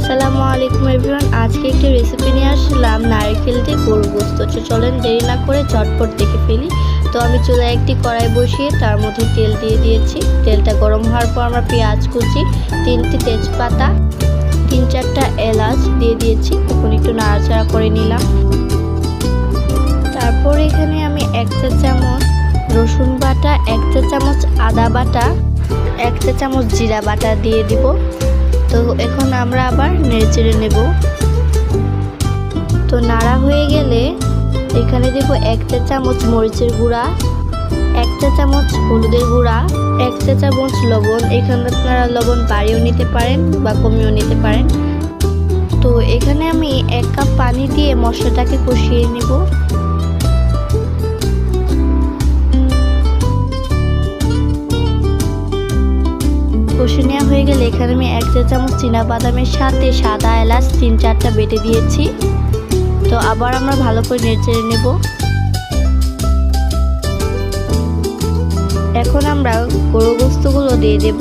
আসসালামু আলাইকুম এভরিওয়ান। আজকে একটি রেসিপি নিয়ে আসলাম নারকেল দিয়ে গরুর গোশত। চলেন দেরি না করে চটপট দেখে ফেলি। তো আমি চুলায় একটি কড়াই বসিয়ে তার মধ্যে তেল দিয়ে দিয়েছি। তেলটা গরম হওয়ার পর আমরা পেঁয়াজ কুচি, 3টি তেজপাতা, 3-4টা এলাচ দিয়ে দিয়েছি। এখন একটু নাড়াচাড়া করে নিলাম। তারপর এখানে আমি 1 চা চামচ রসুন বাটা, 1 চা চামচ আদা বাটা, 1 চা চামচ জিরা বাটা দিয়ে দিব। তো এখন আমরা আবার নেড়েচেড়ে নেব। তো নাড়া হয়ে গেলে এখানে দেব 1 চা চামচ মরিচের গুঁড়া, 1 চা চামচ হলুদের গুঁড়া, 1 চা চামচ লবণ। এখানে আপনারা লবণ বাড়িয়েও নিতে পারেন বা কমিয়েও নিতে পারেন। তো এখানে আমি 1 কাপ পানি দিয়ে মশলাটাকে কষিয়ে নেব। কষে নেওয়া হয়ে গেলে এখানে আমি 1 চা চামচ চীনাবাদামের সাথে সাদা এলাচ 3-4টা বেটে দিয়েছি। তো আবার আমরা ভালো করে নেড়ে নেব। এখন আমরা গরুর গোশতগুলো দিয়ে দেব।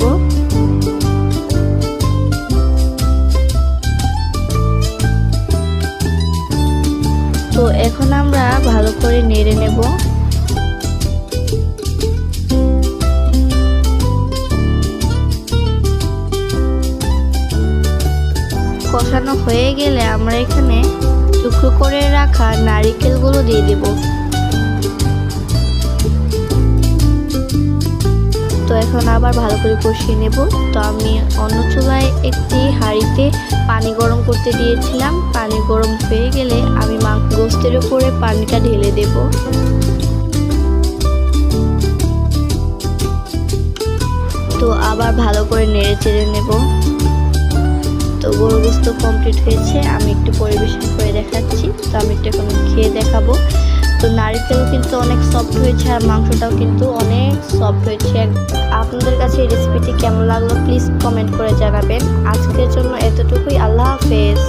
তো এখন আমরা ভালো করে নেড়ে নেব। কষানো হয়ে গেলে আমরা এখানে টুকরো করে রাখা নারকেলগুলো দিয়ে দেব। তো এখন আবার ভালো করে কষিয়ে নেব। তো আমি অন্য চুলায় একটি হাঁড়িতে পানি গরম করতে দিয়েছিলাম। পানি গরম হয়ে গেলে আমি গোশতের উপরে পানিটা ঢেলে দেব। তো আবার ভালো করে নেড়ে চেড়ে নেব। তো গরুর গোশত কমপ্লিট হয়েছে, আমি একটু পরিবেশন করে দেখাচ্ছি। তো আমি একটু এখন খেয়ে দেখাবো। তো নারকেল কিন্তু অনেক সফট হয়েছে আর মাংসটাও কিন্তু অনেক সফট হয়েছে। আপনাদের কাছে এই রেসিপিটি কেমন লাগলো প্লিজ কমেন্ট করে জানাবেন। আজকের জন্য এতটুকুই। আল্লাহ হাফেজ।